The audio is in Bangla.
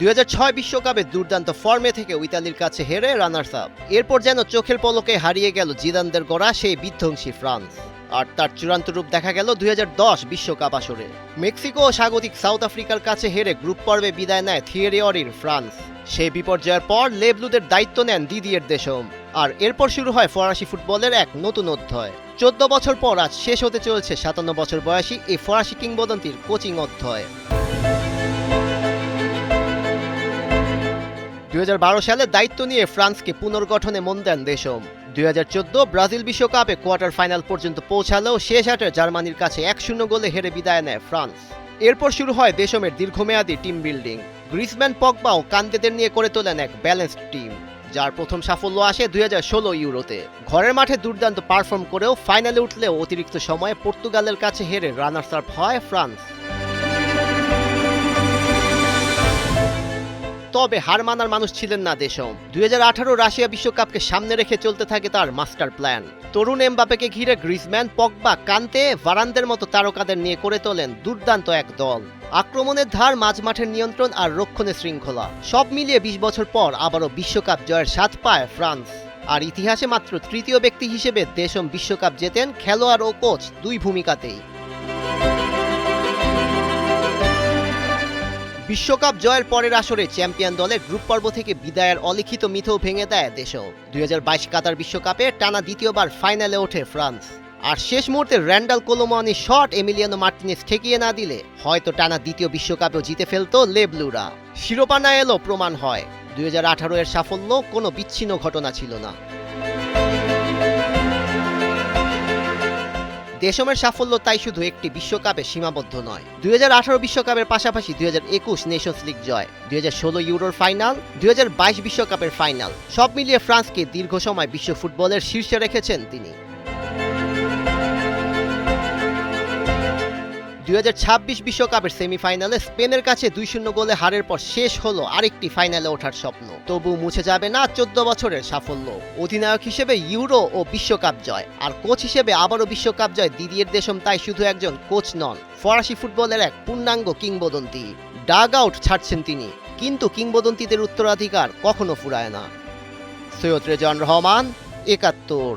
2006 বিশ্বকাপে দুর্দান্ত ফর্মে থেকে ইতালির কাছে হেরে রানার্স আপ। এরপর যেন চোখের পলকে হারিয়ে গেল জিদানদের গড়া সেই বিধ্বংসী ফ্রান্স। আর তার চূড়ান্ত রূপ দেখা গেল 2010 বিশ্বকাপ আসরে। মেক্সিকো ও স্বাগতিক সাউথ আফ্রিকার কাছে হেরে গ্রুপ পর্বে বিদায় নেয় থিয়েরি অরির ফ্রান্স। সেই বিপর্যয়ের পর লেব্লুদের দায়িত্ব নেন দিদিয়ের দেশম। আর এরপর শুরু হয় ফরাসি ফুটবলের এক নতুন অধ্যায়। 14 বছর পর আজ শেষ হতে চলেছে 57 বছর বয়সী এই ফরাসি কিংবদন্তির কোচিং অধ্যায়। 2012 সালে দায়িত্ব নিয়ে ফ্রান্সকে পুনর্গঠনে মন দেন দেশম। 2014 ব্রাজিল বিশ্বকাপে কোয়ার্টার ফাইনাল পর্যন্ত পৌঁছালেও শেষ আটে জার্মানির কাছে 1-0 গোলে হেরে বিদায় নেয় ফ্রান্স। এরপর শুরু হয় দেশমের দীর্ঘমেয়াদী টিম বিল্ডিং। গ্রিজম্যান, পগবা ও কান্তেদের নিয়ে করে তোলেন এক ব্যালেন্সড টিম, যার প্রথম সাফল্য আসে 2016 ইউরোতে। ঘরের মাঠে দুর্দান্ত পারফর্ম করেও ফাইনালে উঠলেও অতিরিক্ত সময়ে পর্তুগালের কাছে হেরে রানার্স আপ হয় ফ্রান্স। তবে হার মানার মানুষ ছিলেন না দেশম। 2018 রাশিয়া বিশ্বকাপকে সামনে রেখে চলতে থাকে তার মাস্টার প্ল্যান। তরুণ এমবাপেকে ঘিরে গ্রিজম্যান, পগবা, কান্তে, ভারানদের মতো তারকাদের নিয়ে করে তোলেন দুর্দান্ত এক দল। আক্রমণের ধার, মাঝমাঠের নিয়ন্ত্রণ আর রক্ষণে শৃঙ্খলা, সব মিলিয়ে 20 বছর পর আবারও বিশ্বকাপ জয়ের স্বাদ পায় ফ্রান্স। আর ইতিহাসে মাত্র তৃতীয় ব্যক্তি হিসেবে দেশম বিশ্বকাপ জেতেন খেলোয়াড় ও কোচ দুই ভূমিকাতেই। বিশ্বকাপ জয়ের পরের আসরে চ্যাম্পিয়ন দলের গ্রুপ পর্ব থেকে বিদায়ের অলিখিত মিথও ভেঙে দেয় দেশম। 2022 কাতার বিশ্বকাপে টানা দ্বিতীয়বার ফাইনালে ওঠে ফ্রান্স। আর শেষ মুহূর্তে র্যান্ডাল কোলোমানির শট এমিলিয়ানো মার্টিনেজ ঠেকিয়ে না দিলে হয়তো টানা দ্বিতীয় বিশ্বকাপেও জিতে ফেলতো লেব্লুরা। শিরোপা না এলো প্রমাণ হয় 2018 এর সাফল্য কোনো বিচ্ছিন্ন ঘটনা ছিল না। দেশমের সাফল্য তাই শুধু একটি বিশ্বকাপে সীমাবদ্ধ নয়। 2018 বিশ্বকাপের পাশাপাশি 2021 নেশনস লিগ জয়, 2016 ইউরোর ফাইনাল, 2022 বিশ্বকাপের ফাইনাল, সব মিলিয়ে ফ্রান্সকে দীর্ঘ সময় বিশ্ব ফুটবলের শীর্ষে রেখেছেন তিনি। 2026 বিশ্বকাপের সেমিফাইনালে স্পেনের কাছে 2-0 গোলে হারের পর শেষ হলো আরেকটি ফাইনালে ওঠার স্বপ্ন। তবু মুছে যাবে না 14 বছরের সাফল্য। অধিনায়ক হিসেবে ইউরো ও বিশ্বকাপ জয়, আর কোচ হিসেবে আবারও বিশ্বকাপ জয় দিদিয়ের দেশম তাই শুধু একজন কোচ নন, ফরাসি ফুটবলের এক পূর্ণাঙ্গ কিংবদন্তি। ডাগ আউট ছাড়ছেন তিনি, কিন্তু কিংবদন্তিদের উত্তরাধিকার কখনো ফুরায় না। সৈয়দ রেজাউন রহমান, 71।